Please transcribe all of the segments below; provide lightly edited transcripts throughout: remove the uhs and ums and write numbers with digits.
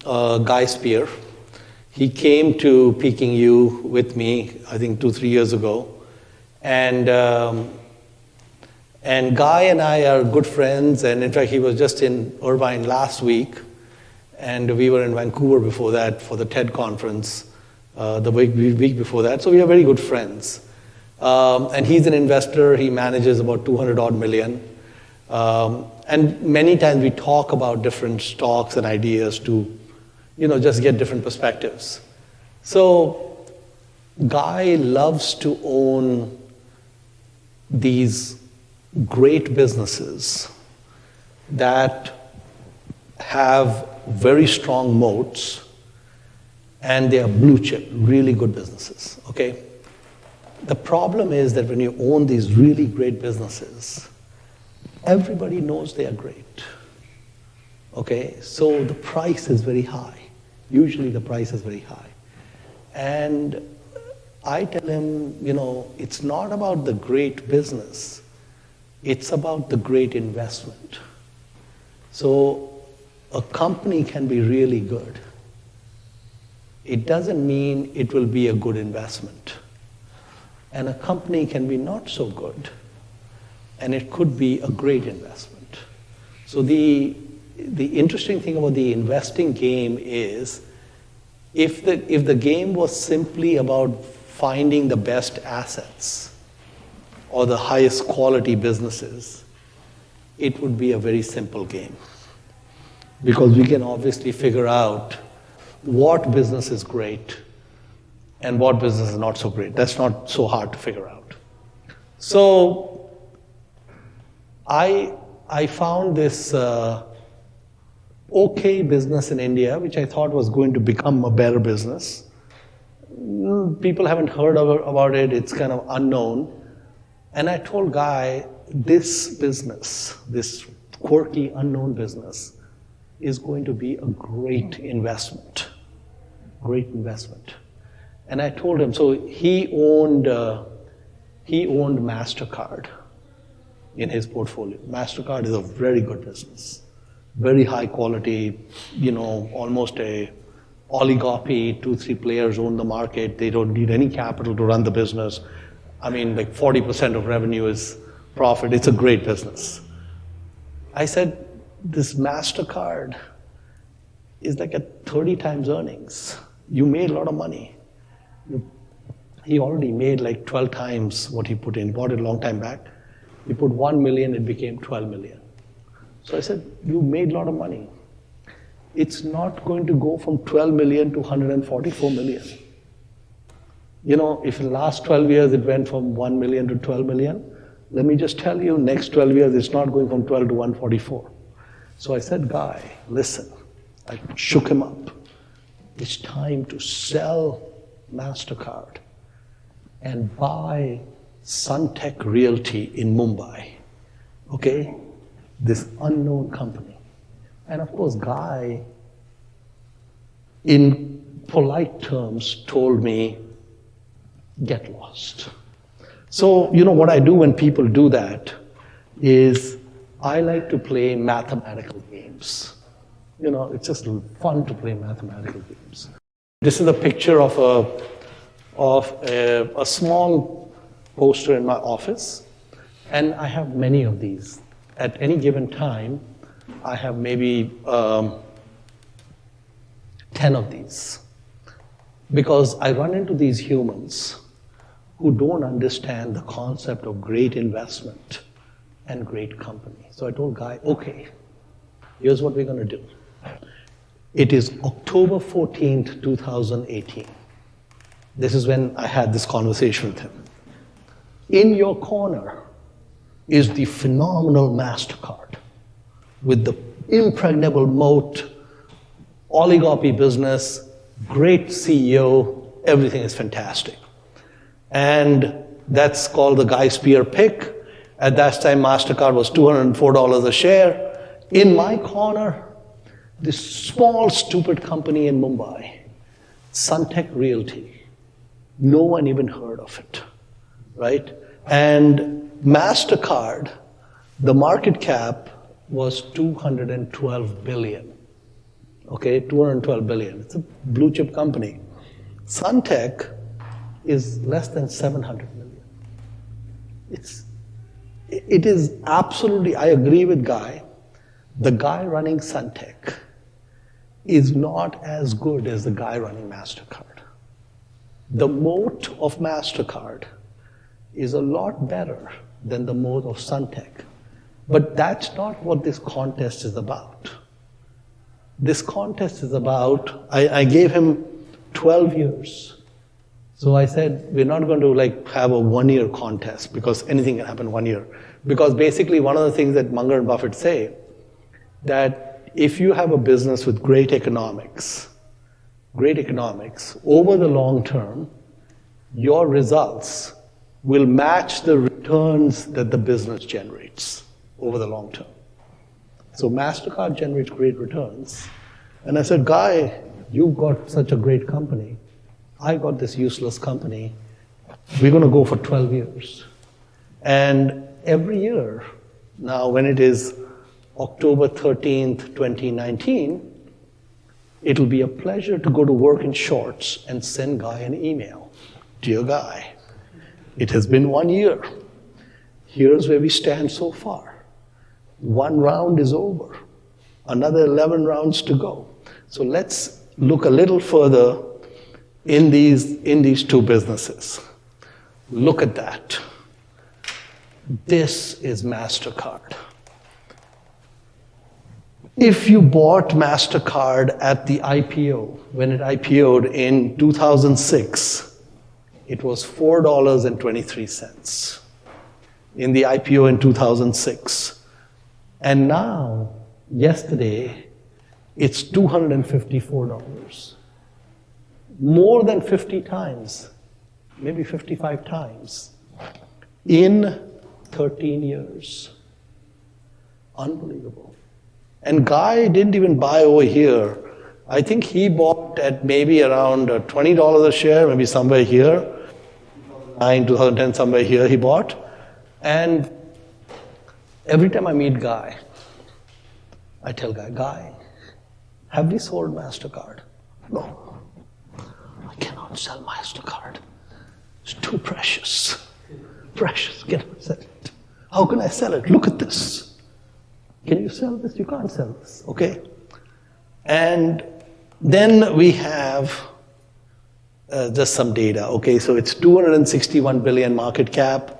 Guy Spear. He came to Peking U with me, I think 2-3 years ago. And Guy and I are good friends. And in fact, he was just in Irvine last week. And we were in Vancouver before that for the TED conference the week before that. So we are very good friends. And he's an investor. He manages about 200 odd million. And many times we talk about different stocks and ideas to, just get different perspectives. So Guy loves to own these great businesses that have very strong moats, and they are blue chip, really good businesses, okay? The problem is that when you own these really great businesses, everybody knows they are great, okay? So the price is very high. Usually the price is very high. And I tell him, it's not about the great business, it's about the great investment. So a company can be really good. It doesn't mean it will be a good investment. And a company can be not so good, and it could be a great investment. So the interesting thing about the investing game is, if the game was simply about finding the best assets or the highest quality businesses, it would be a very simple game. Because we can obviously figure out what business is great and what business is not so great. That's not so hard to figure out. So I found this okay business in India, which I thought was going to become a better business. People haven't heard about it. It's kind of unknown. And I told Guy, this business, this quirky, unknown business, is going to be a great investment. Great investment. And I told him, so he owned MasterCard in his portfolio. MasterCard is a very good business. Very high quality, almost a oligopoly, 2-3 players own the market. They don't need any capital to run the business. I mean, like 40% of revenue is profit. It's a great business. I said, this MasterCard is like at 30 times earnings. You made a lot of money. He already made like 12 times what he put in. He bought it a long time back. He put 1 million, it became 12 million. So I said, you made a lot of money. It's not going to go from 12 million to 144 million. If in the last 12 years it went from 1 million to 12 million, let me just tell you, next 12 years it's not going from 12 to 144. So I said, Guy, listen. I shook him up. It's time to sell MasterCard and buy Suntech Realty in Mumbai. Okay? This unknown company. And of course, Guy, in polite terms, told me, get lost. So, what I do when people do that is I like to play mathematical games. It's just fun to play mathematical games. This is a picture of a small poster in my office, and I have many of these. At any given time, I have maybe 10 of these. Because I run into these humans who don't understand the concept of great investment and great company. So I told Guy, okay, here's what we're going to do. It is October 14th, 2018. This is when I had this conversation with him. In your corner is the phenomenal MasterCard with the impregnable moat, oligopoly business, great CEO, everything is fantastic. And that's called the Guy Spear pick. At that time, MasterCard was $204 a share. In my corner, this small, stupid company in Mumbai, Suntech Realty. No one even heard of it, right? And MasterCard, the market cap was 212 billion. okay, 212 billion. It's a blue chip company. Suntech is less than 700 million. It is absolutely, I agree with Guy, the guy running Suntech is not as good as the guy running MasterCard. The moat of MasterCard is a lot better than the moat of Suntech. But that's not what this contest is about. This contest is about, I gave him 12 years. So I said, we're not going to have a 1-year contest because anything can happen 1 year. Because basically one of the things that Munger and Buffett say, that if you have a business with great economics, over the long term, your results will match the returns that the business generates over the long term. So MasterCard generates great returns. And I said, Guy, you've got such a great company. I got this useless company. We're going to go for 12 years. And every year, now when it is October 13th, 2019, it'll be a pleasure to go to work in shorts and send Guy an email. Dear Guy, it has been 1 year. Here's where we stand so far. 1 round is over. Another 11 rounds to go. So let's look a little further in these two businesses. Look at that. This is MasterCard. If you bought MasterCard at the IPO, when it IPO'd in 2006, it was $4.23 in the IPO in 2006. And now, yesterday, it's $254. More than 50 times, maybe 55 times, in 13 years. Unbelievable. And Guy didn't even buy over here. I think he bought at maybe around $20 a share, maybe somewhere here. 2010, somewhere here he bought. And every time I meet Guy, I tell Guy, have we sold MasterCard? No, I cannot sell MasterCard. It's too precious. Precious, cannot sell it. How can I sell it? Look at this. Can you sell this? You can't sell this, okay? And then we have just some data, okay? So it's 261 billion market cap.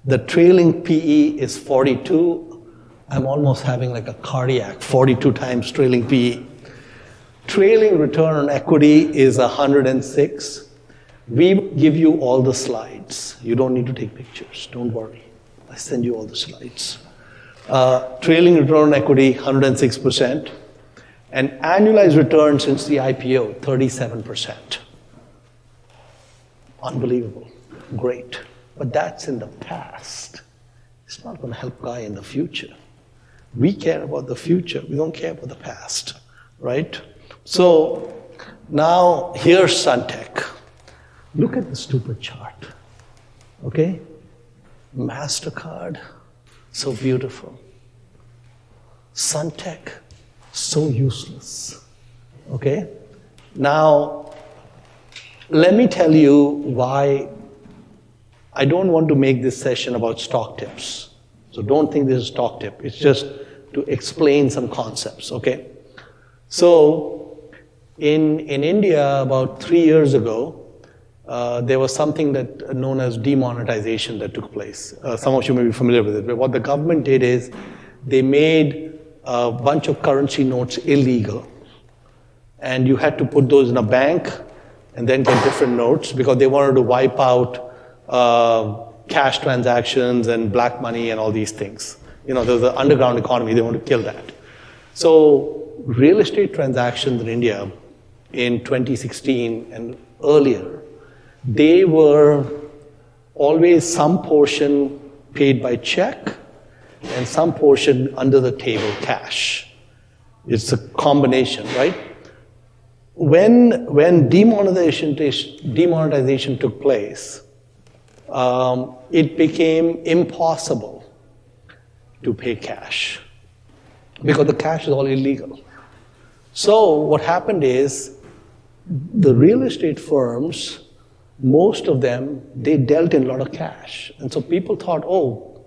The trailing PE is 42. I'm almost having like a cardiac, 42 times trailing PE. Trailing return on equity is 106. We give you all the slides. You don't need to take pictures, don't worry. I send you all the slides. Trailing return on equity, 106%. And annualized return since the IPO, 37%. Unbelievable. Great. But that's in the past. It's not going to help Guy in the future. We care about the future. We don't care about the past, right? So now here's Suntech. Look at the stupid chart, okay? MasterCard, so beautiful. Suntech, so useless, okay? Now, let me tell you why I don't want to make this session about stock tips. So don't think this is a stock tip. It's just to explain some concepts, okay? So in India, about 3 years ago, there was something that known as demonetization that took place. Some of you may be familiar with it. But what the government did is they made a bunch of currency notes illegal. And you had to put those in a bank and then get different notes because they wanted to wipe out cash transactions and black money and all these things. You know, there's an underground economy, they want to kill that. So real estate transactions in India in 2016 and earlier, they were always some portion paid by check and some portion under the table cash. It's a combination, right? When demonetization took place, it became impossible to pay cash because the cash is all illegal. So what happened is the real estate firms, most of them, they dealt in a lot of cash. And so people thought, oh,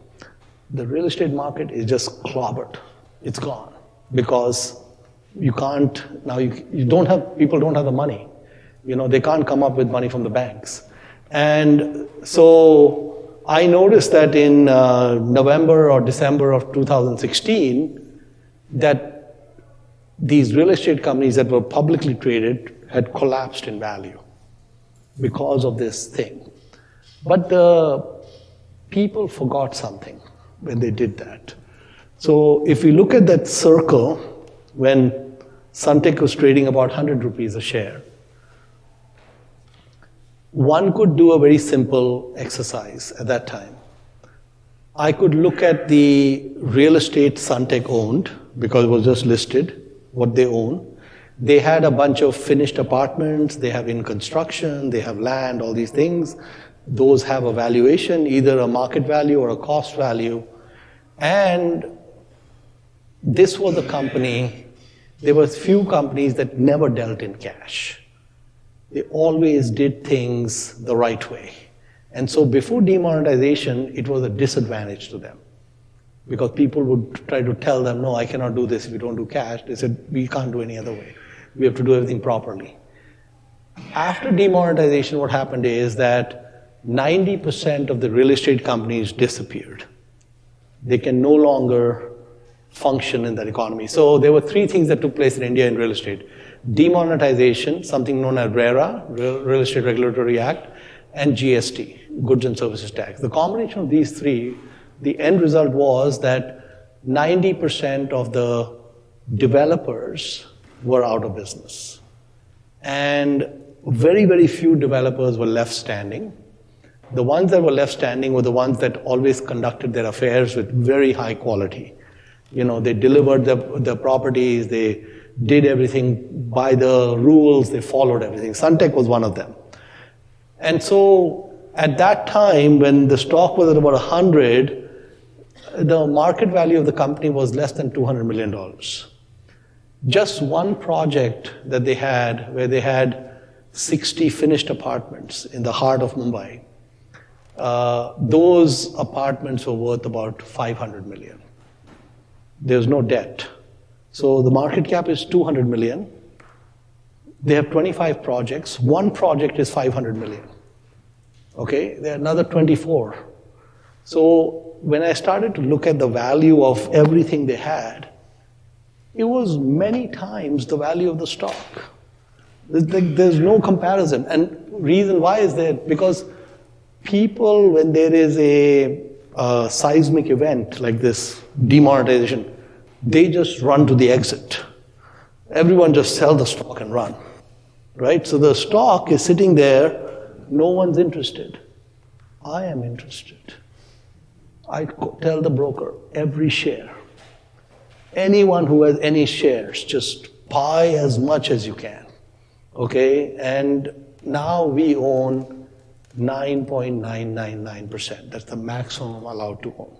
the real estate market is just clobbered. It's gone. Because you can't, now you don't have, people don't have the money. They can't come up with money from the banks. And so I noticed that in November or December of 2016, that these real estate companies that were publicly traded had collapsed in value because of this thing. But the people forgot something when they did that. So if we look at that circle, when Sunteck was trading about 100 rupees a share, one could do a very simple exercise at that time. I could look at the real estate Sunteck owned, because it was just listed, what they own. They had a bunch of finished apartments, they have in construction, they have land, all these things. Those have a valuation, either a market value or a cost value. And this was a company, there were few companies that never dealt in cash. They always did things the right way. And so before demonetization, it was a disadvantage to them. Because people would try to tell them, no, I cannot do this if you don't do cash. They said, we can't do any other way. We have to do everything properly. After demonetization, what happened is that 90% of the real estate companies disappeared. They can no longer function in that economy. So there were three things that took place in India in real estate. Demonetization, something known as RERA, Real Estate Regulatory Act, and GST, Goods and Services Tax. The combination of these three, the end result was that 90% of the developers were out of business. And very, very few developers were left standing. The ones that were left standing were the ones that always conducted their affairs with very high quality. They delivered the properties, they did everything by the rules, they followed everything. Sunteck was one of them. And so at that time, when the stock was at about 100, the market value of the company was less than $200 million. Just one project that they had, where they had 60 finished apartments in the heart of Mumbai, those apartments were worth about 500 million. There's no debt. So the market cap is 200 million. They have 25 projects. One project is 500 million. Okay, there are another 24. So when I started to look at the value of everything they had, it was many times the value of the stock. There's no comparison. And reason why is that? Because people, when there is a seismic event like this, demonetization, they just run to the exit. Everyone just sell the stock and run, right? So the stock is sitting there, no one's interested. I am interested. I tell the broker, every share, anyone who has any shares, just buy as much as you can, okay? And now we own 9.999%. That's the maximum I'm allowed to own.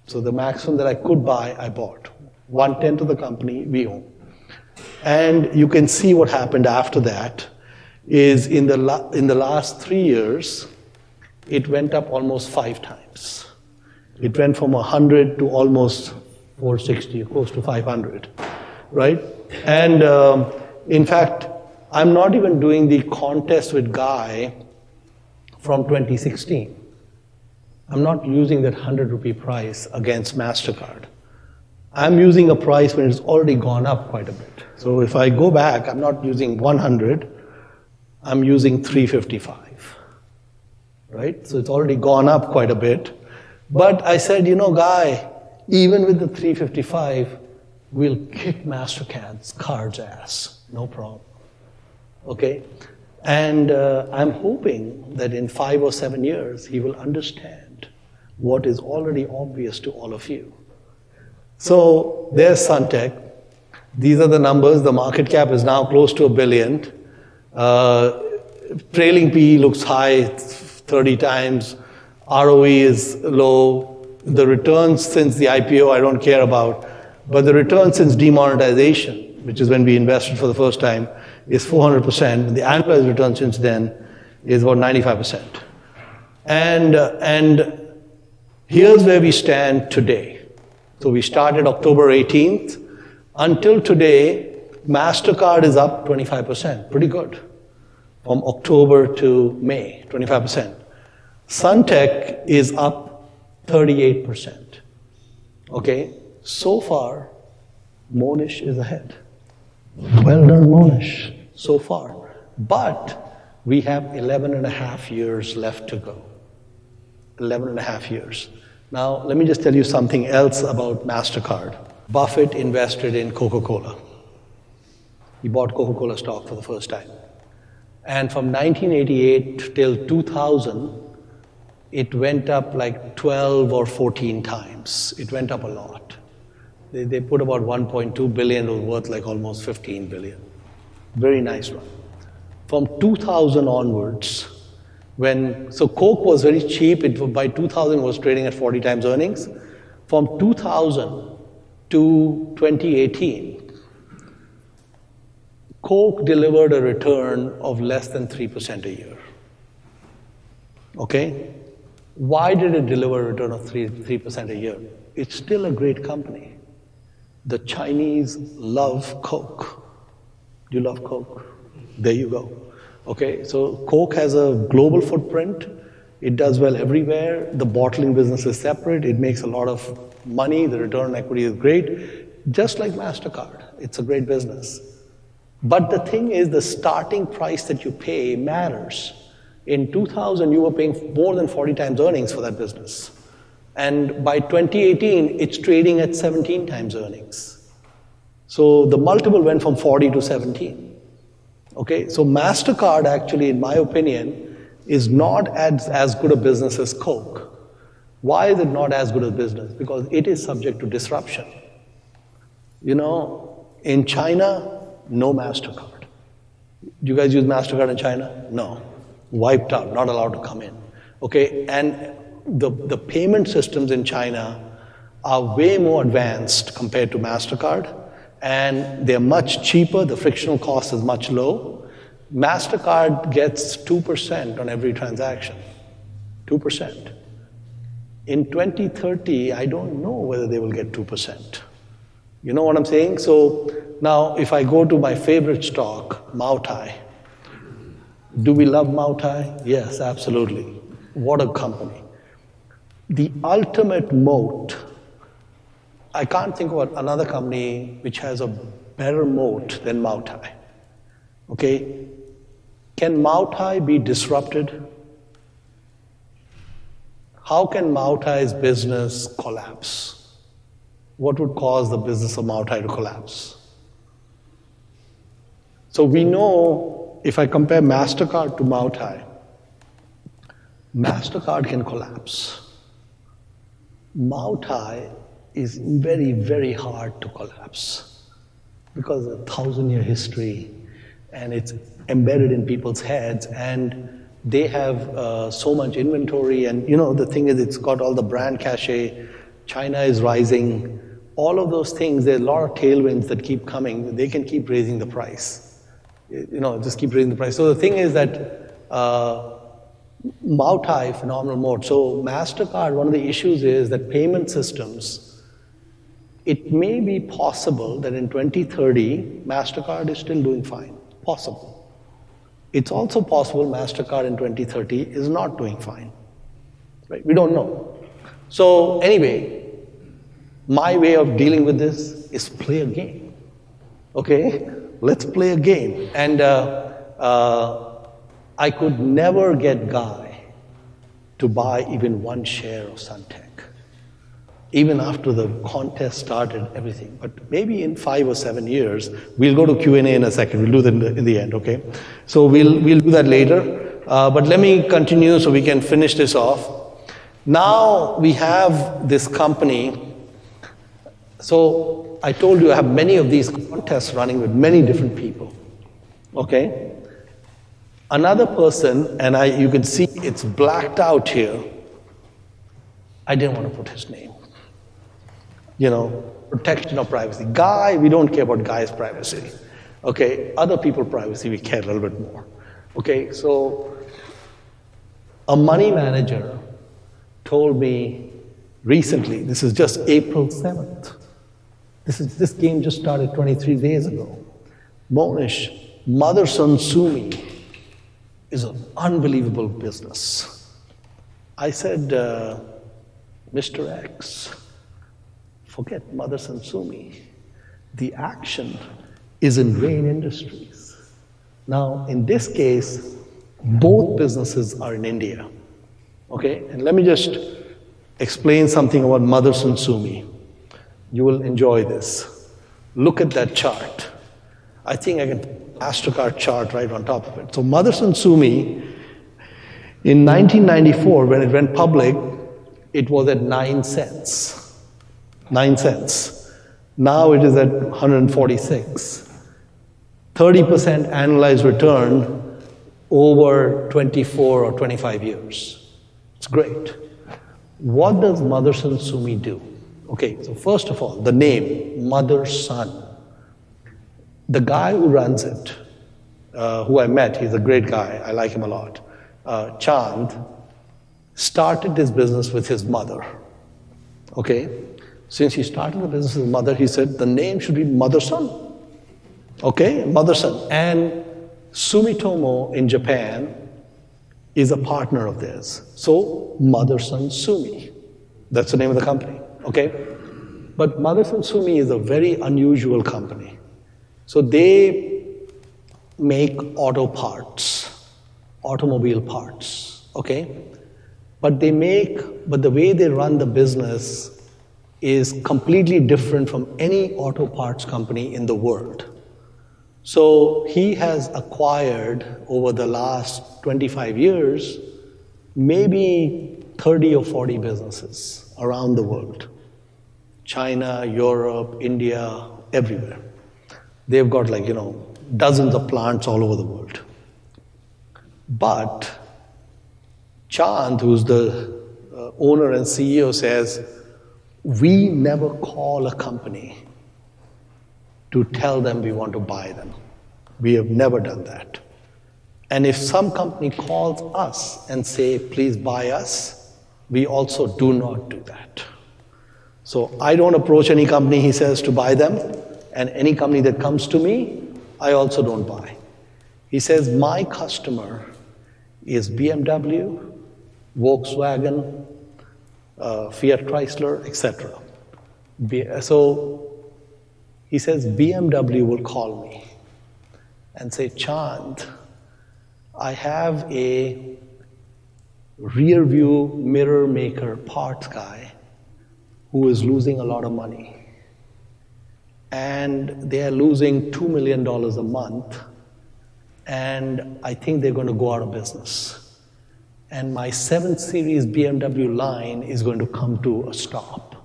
So the maximum that I could buy, I bought. 1/10 of the company we own. And you can see what happened after that is in the last 3 years, it went up almost 5 times. It went from 100 to almost 460, close to 500, right? And in fact, I'm not even doing the contest with Guy from 2016. I'm not using that 100 rupee price against MasterCard. I'm using a price when it's already gone up quite a bit. So if I go back, I'm not using 100, I'm using 355, right? So it's already gone up quite a bit. But I said, Guy, even with the 355, we'll kick MasterCard's ass, no problem, okay? And I'm hoping that in 5 or 7 years, he will understand what is already obvious to all of you. So there's Sunteck. These are the numbers. The market cap is now close to $1 billion. Trailing PE looks high, 30 times. ROE is low. The returns since the IPO, I don't care about. But the returns since demonetization, which is when we invested for the first time, is 400%. The annualized return since then is about 95%. And here's where we stand today. So we started October 18th. Until today, MasterCard is up 25%, pretty good. From October to May, 25%. Suntec is up 38%. Okay, so far, Mohnish is ahead. Well done, Mohnish, so far. But we have 11 and a half years left to go. 11 and a half years. Now, let me just tell you something else about MasterCard. Buffett invested in Coca-Cola. He bought Coca-Cola stock for the first time. And from 1988 till 2000, it went up like 12 or 14 times. It went up a lot. They put about 1.2 billion, it was worth like almost 15 billion. Very nice one. From 2000 onwards, so Coke was very cheap, by 2000 was trading at 40 times earnings. From 2000 to 2018, Coke delivered a return of less than 3% a year. Okay? Why did it deliver a return of 3% a year? It's still a great company. The Chinese love Coke. Do you love Coke? There you go. Okay, so Coke has a global footprint. It does well everywhere. The bottling business is separate. It makes a lot of money. The return on equity is great. Just like MasterCard, it's a great business. But the thing is, the starting price that you pay matters. In 2000, you were paying more than 40 times earnings for that business. And by 2018, it's trading at 17 times earnings. So the multiple went from 40 to 17. Okay, so MasterCard actually, in my opinion, is not as good a business as Coke. Why is it not as good a business? Because it is subject to disruption. You know, in China, no MasterCard. Do you guys use MasterCard in China? No. Wiped out, not allowed to come in. Okay, and the payment systems in China are way more advanced compared to MasterCard, and they're much cheaper, the frictional cost is much low. MasterCard gets 2% on every transaction, 2%. In 2030, I don't know whether they will get 2%. You know what I'm saying? So now if I go to my favorite stock, Moutai, do we love Moutai? Yes, absolutely. What a company. The ultimate moat, I can't think of another company which has a better moat than Moutai. Okay? Can Moutai be disrupted? How can Moutai's business collapse? What would cause the business of Moutai to collapse? So we know, if I compare MasterCard to Moutai, MasterCard can collapse. Moutai is very, very hard to collapse because of a 1,000-year history, and it's embedded in people's heads, and they have so much inventory, and you know, the thing is, it's got all the brand cachet, China is rising, all of those things, there are a lot of tailwinds that keep coming, they can keep raising the price. You know, just keep raising the price. So the thing is that Moutai, phenomenal mode. So MasterCard, one of the issues is that payment systems, it may be possible that in 2030, MasterCard is still doing fine. Possible. It's also possible MasterCard in 2030 is not doing fine. Right? We don't know. So anyway, my way of dealing with this is play a game. Okay? Let's play a game. And I could never get Guy to buy even one share of Suntec, even after the contest started, everything. But maybe in 5 or 7 years, we'll go to Q&A in a second. We'll do that in the end, okay? So we'll do that later. But let me continue so we can finish this off. Now we have this company. So I told you I have many of these contests running with many different people, okay? Another person, and you can see it's blacked out here. I didn't want to put his name. You know, protection of privacy. Guy, we don't care about guy's privacy. Okay, other people's privacy, we care a little bit more. Okay, so a money manager told me recently, this is just April 7th, this game just started 23 days ago. Mohnish, Motherson Sumi is an unbelievable business. I said, Mr. X, forget Motherson Sumi. The action is in Rain Industries. Now, in this case, both businesses are in India. Okay, and let me just explain something about Motherson Sumi. You will enjoy this. Look at that chart. I think I can MasterCard chart right on top of it. So Motherson Sumi, in 1994, when it went public, it was at 9 cents. 9 cents. Now it is at 146. 30% annualized return over 24 or 25 years. It's great. What does Motherson Sumi do? Okay, so first of all, the name, Mother Son. The guy who runs it, who I met, he's a great guy, I like him a lot, Chand, started this business with his mother. Okay? Since he started the business with his mother, he said the name should be Mother Son. Okay? Mother Son. And Sumitomo in Japan is a partner of theirs. So, Motherson Sumi. That's the name of the company. Okay? But Motherson Sumi is a very unusual company. So they make auto parts, automobile parts, okay? But the way they run the business is completely different from any auto parts company in the world. So he has acquired over the last 25 years, maybe 30 or 40 businesses around the world. China, Europe, India, everywhere. They've got dozens of plants all over the world. But Chand, who's the owner and CEO, says, we never call a company to tell them we want to buy them. We have never done that. And if some company calls us and say, please buy us, we also do not do that. So I don't approach any company, he says, to buy them. And any company that comes to me, I also don't buy. He says, my customer is BMW, Volkswagen, Fiat Chrysler, etc. So he says, BMW will call me and say, Chand, I have a rear view mirror maker parts guy who is losing a lot of money. And they are losing $2 million a month, and I think they're going to go out of business. And my 7 Series BMW line is going to come to a stop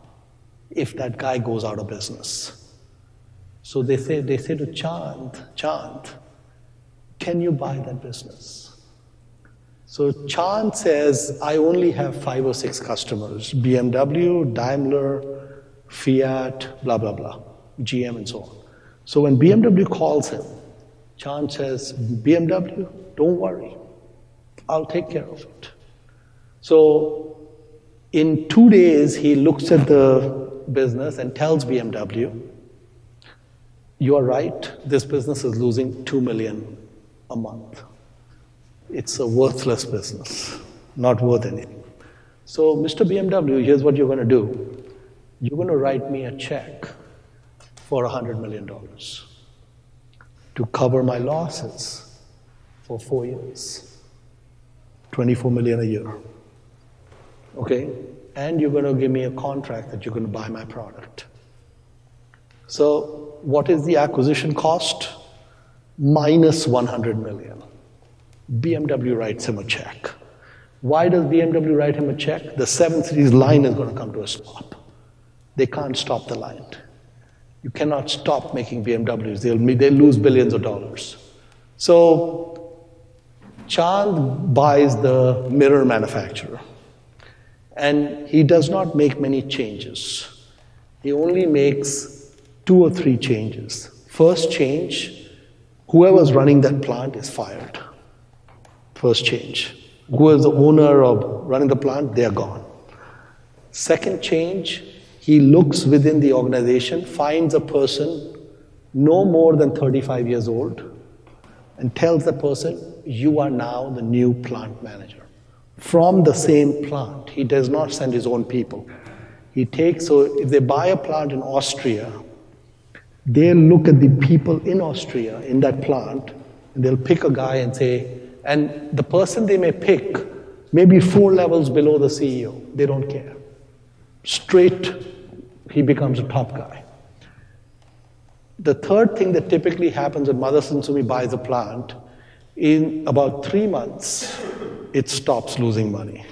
if that guy goes out of business. So they say to Chand, can you buy that business? So Chand says, I only have 5 or 6 customers, BMW, Daimler, Fiat, blah, blah, blah. GM and so on. So when BMW calls him, Chand says, BMW, don't worry, I'll take care of it. So in 2 days, he looks at the business and tells BMW, you are right, this business is losing $2 million a month. It's a worthless business, not worth anything. So Mr. BMW, here's what you're going to do. You're going to write me a check for $100 million to cover my losses for 4 years, $24 million a year, okay? And you're going to give me a contract that you're going to buy my product. So what is the acquisition cost? Minus $100 million. BMW writes him a check. Why does BMW write him a check? The 7 Series line is going to come to a stop. They can't stop the line. You cannot stop making BMWs. They'll lose billions of dollars. So Chand buys the mirror manufacturer, and he does not make many changes. He only makes 2 or 3 changes. First change, whoever's running that plant is fired. First change. Whoever's the owner of running the plant, they're gone. Second change, he looks within the organization, finds a person no more than 35 years old, and tells the person, you are now the new plant manager. From the same plant. He does not send his own people. He takes, so if they buy a plant in Austria, they'll look at the people in Austria, in that plant, and they'll pick a guy and say, and the person they may pick may be 4 levels below the CEO. They don't care. Straight, he becomes a top guy. The third thing that typically happens when Motherson Sumi buys a plant, in about 3 months, it stops losing money.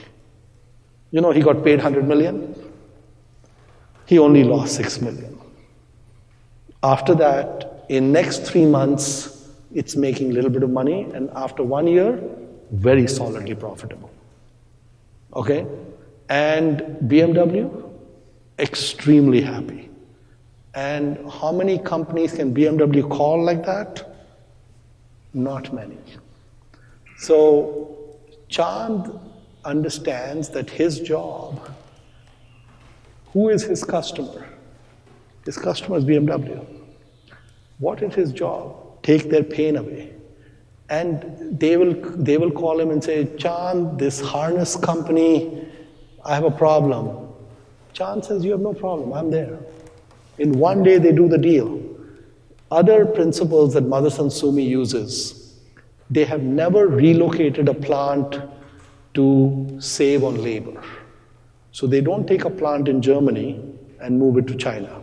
You know, he got paid 100 million. He only lost 6 million. After that, in next 3 months, it's making a little bit of money, and after 1 year, very solidly profitable. Okay? And BMW, extremely happy. And how many companies can BMW call like that? Not many. So Chand understands that his job, who is his customer? His customer is BMW. What is his job? Take their pain away. And they will call him and say, Chand, this harness company, I have a problem. Chand says, you have no problem, I'm there. In 1 day, they do the deal. Other principles that Motherson Sumi uses, they have never relocated a plant to save on labor. So they don't take a plant in Germany and move it to China.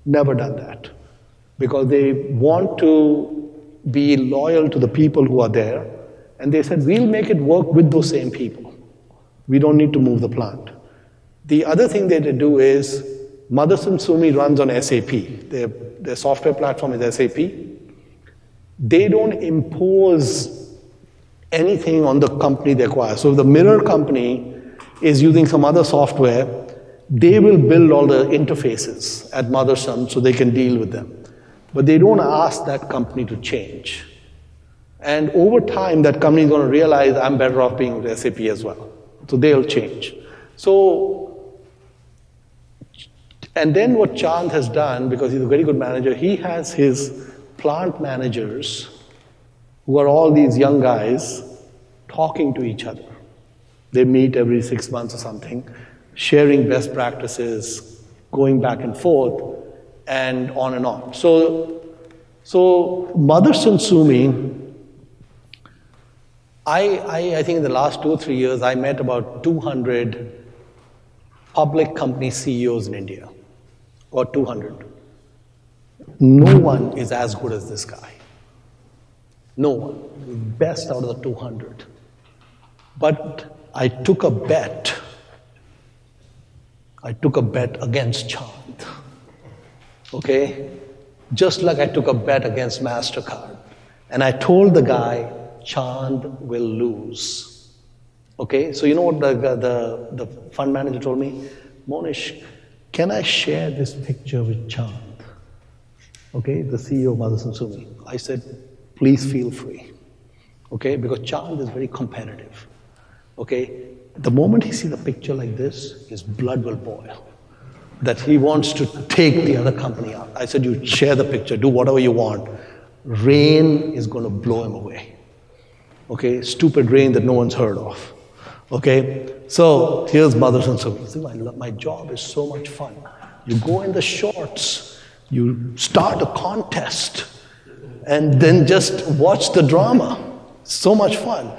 Never done that. Because they want to be loyal to the people who are there. And they said, we'll make it work with those same people. We don't need to move the plant. The other thing that they do is, Motherson Sumi runs on SAP. Their software platform is SAP. They don't impose anything on the company they acquire. So if the mirror company is using some other software, they will build all the interfaces at Motherson so they can deal with them. But they don't ask that company to change. And over time, that company is going to realize I'm better off being with SAP as well. So they'll change. And then what Chand has done, because he's a very good manager, he has his plant managers, who are all these young guys, talking to each other. They meet every 6 months or something, sharing best practices, going back and forth, and on and on. So Motherson Sumi, I think in the last 2 or 3 years, I met about 200 public company CEOs in India, or 200. No one is as good as this guy. No one. Best out of the 200. But I took a bet. I took a bet against Chand. Okay? Just like I took a bet against MasterCard. And I told the guy, Chand will lose. Okay? So you know what the fund manager told me? Mohnish, can I share this picture with Chand? Okay, the CEO of Motherson Sumi. I said, please feel free. Okay, because Chand is very competitive. Okay, the moment he sees a picture like this, his blood will boil. That he wants to take the other company out. I said, you share the picture, do whatever you want. Rain is going to blow him away. Okay, stupid rain that no one's heard of. Okay, so here's Motherson Sumi. See, my job is so much fun. You go in the shorts, you start a contest, and then just watch the drama. So much fun.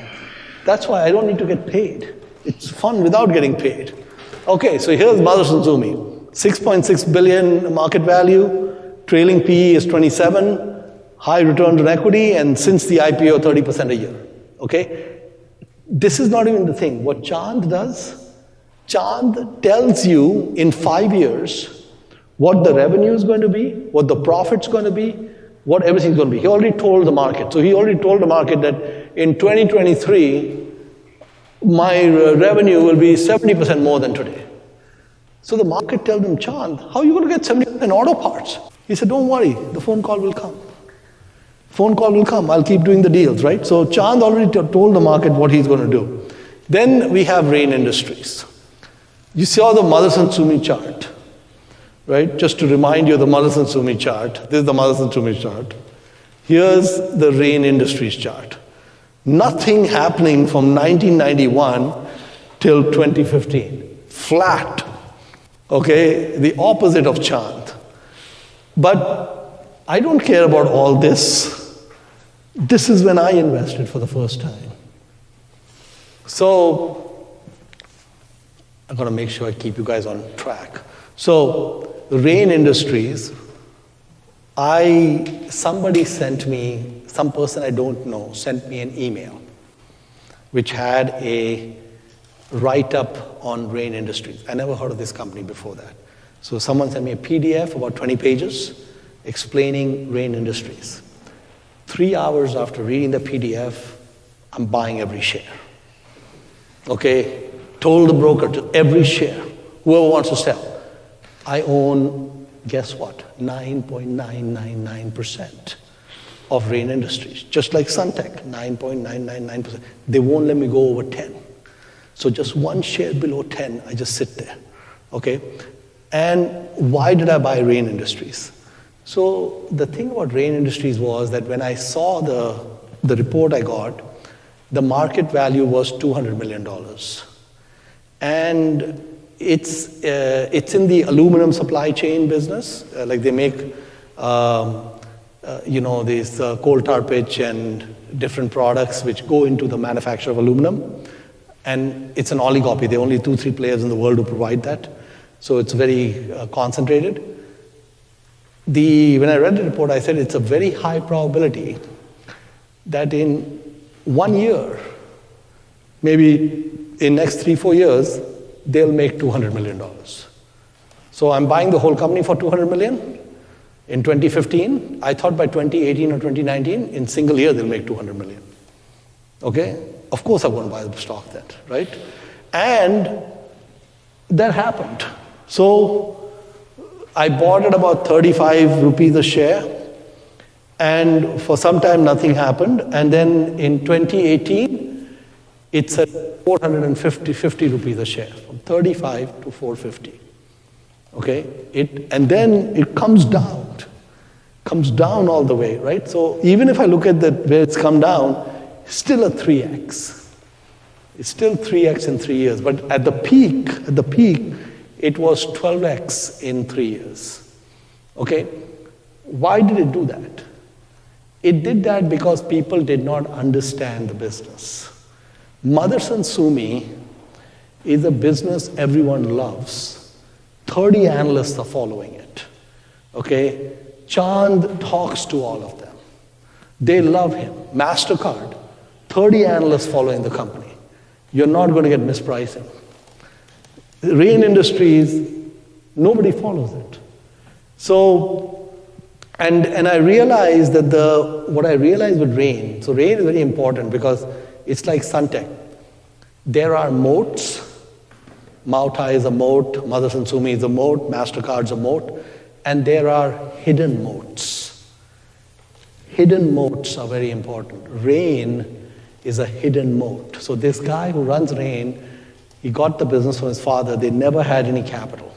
That's why I don't need to get paid. It's fun without getting paid. Okay, so here's Motherson Sumi. 6.6 billion market value, trailing PE is 27, high return on equity, and since the IPO, 30% a year. Okay? This is not even the thing. What Chand does, Chand tells you in 5 years what the revenue is going to be, what the profit's going to be, what everything's going to be. He already told the market. So he already told the market that in 2023, my revenue will be 70% more than today. So the market tells him, Chand, how are you going to get 70% auto parts? He said, don't worry, the phone call will come. Phone call will come, I'll keep doing the deals, right? So Chand already told the market what he's going to do. Then we have Rain Industries. You saw the Motherson Sumi chart, right? Just to remind you of the Motherson Sumi chart. This is the Motherson Sumi chart. Here's the Rain Industries chart. Nothing happening from 1991 till 2015. Flat. Okay, the opposite of Chand. But I don't care about all this. This is when I invested for the first time. So, I'm going to make sure I keep you guys on track. So, Rain Industries, somebody sent me, some person I don't know, sent me an email which had a write-up on Rain Industries. I never heard of this company before that. So someone sent me a PDF, about 20 pages, explaining Rain Industries. 3 hours after reading the PDF, I'm buying every share. Okay? Told the broker to every share, whoever wants to sell. I own, guess what? 9.999% of Rain Industries. Just like Suntech, 9.999%. They won't let me go over 10. So just one share below 10, I just sit there. Okay? And why did I buy Rain Industries? So the thing about Rain Industries was that when I saw the report I got, the market value was $200 million. And it's in the aluminum supply chain business. Like they make, these coal tar pitch and different products which go into the manufacture of aluminum. And it's an oligopoly. There are only 2-3 players in the world who provide that. So it's very concentrated. When I read the report, I said it's a very high probability that in 1 year, maybe in next 3-4 years, they'll make $200 million. So I'm buying the whole company for $200 million. In 2015, I thought by 2018 or 2019, in single year, they'll make $200 million. Okay? Of course I won't buy the stock then, right? And that happened. So I bought at about 35 rupees a share, and for some time nothing happened. And then in 2018, it's at 450 rupees a share, from 35 to 450. Okay? And then it comes down all the way, right? So even if I look at where it's come down, still a 3x. It's still 3x in 3 years, but at the peak, it was 12x in 3 years. Okay? Why did it do that? It did that because people did not understand the business. Motherson Sumi is a business everyone loves. 30 analysts are following it. Okay? Chand talks to all of them. They love him. MasterCard, 30 analysts following the company. You're not going to get mispricing. Rain Industries, nobody follows it. So, and I realized that what I realized with Rain, so Rain is very important because it's like Suntech. There are moats. Mautai is a moat, Motherson Sumi is a moat, MasterCard's a moat, and there are hidden moats. Hidden moats are very important. Rain is a hidden moat. So this guy who runs Rain, he got the business from his father. They never had any capital.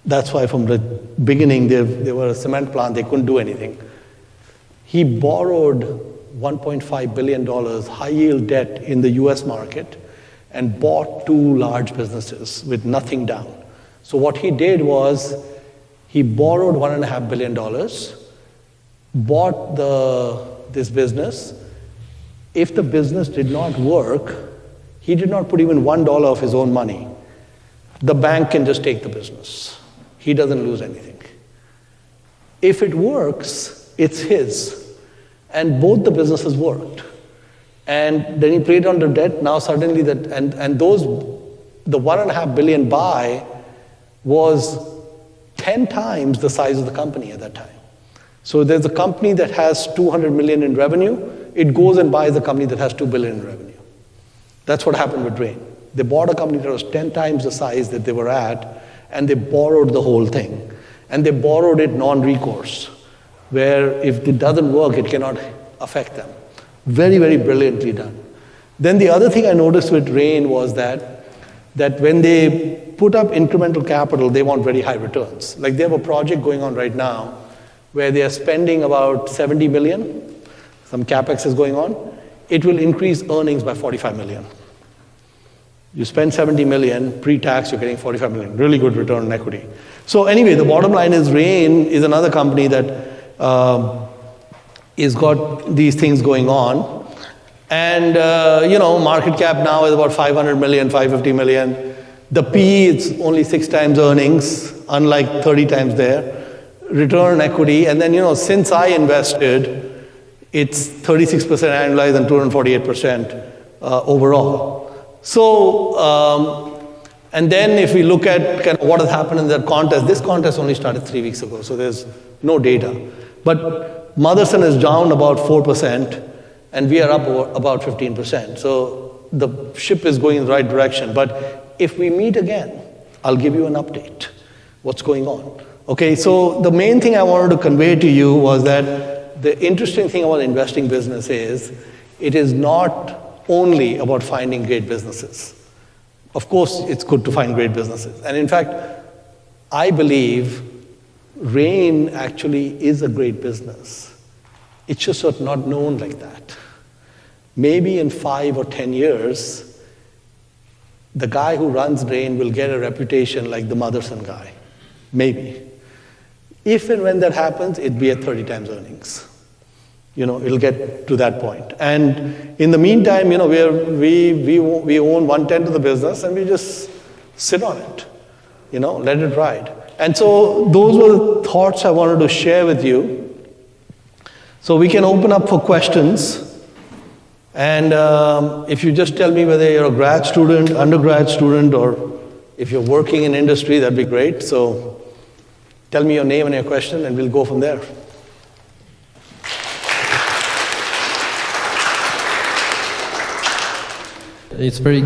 That's why from the beginning, they were a cement plant. They couldn't do anything. He borrowed $1.5 billion high-yield debt in the US market and bought 2 large businesses with nothing down. So what he did was he borrowed $1.5 billion, bought this business. If the business did not work, he did not put even $1 of his own money. The bank can just take the business. He doesn't lose anything. If it works, it's his. And both the businesses worked. And then he paid on the debt. Now suddenly the $1.5 billion buy was 10 times the size of the company at that time. So there's a company that has 200 million in revenue. It goes and buys a company that has 2 billion in revenue. That's what happened with Rain. They bought a company that was 10 times the size that they were at, and they borrowed the whole thing. And they borrowed it non-recourse, where if it doesn't work, it cannot affect them. Very, very brilliantly done. Then the other thing I noticed with Rain was that when they put up incremental capital, they want very high returns. Like they have a project going on right now where they are spending about 70 million. Some capex is going on. It will increase earnings by 45 million. You spend 70 million, pre-tax, you're getting 45 million. Really good return on equity. So anyway, the bottom line is Rain is another company that is got these things going on. And, market cap now is about 500 million, 550 million. The PE, it's only 6 times earnings, unlike 30 times there. Return on equity, and then, since I invested, it's 36% annualized and 248% overall. So, and then if we look at kind of what has happened in that contest, this contest only started 3 weeks ago, so there's no data. But Motherson is down about 4%, and we are up about 15%. So the ship is going in the right direction. But if we meet again, I'll give you an update. What's going on? Okay, so the main thing I wanted to convey to you was that the interesting thing about investing business is it is not only about finding great businesses. Of course, it's good to find great businesses. And in fact, I believe Rain actually is a great business. It's just not known like that. Maybe in 5 or 10 years, the guy who runs Rain will get a reputation like the Motherson guy. Maybe. If and when that happens, it'd be at 30 times earnings. It'll get to that point. And in the meantime, we own 1/10 of the business and we just sit on it. Let it ride. And so those were the thoughts I wanted to share with you. So we can open up for questions. And if you just tell me whether you're a grad student, undergrad student, or if you're working in industry, that'd be great. So tell me your name and your question, and we'll go from there. It's very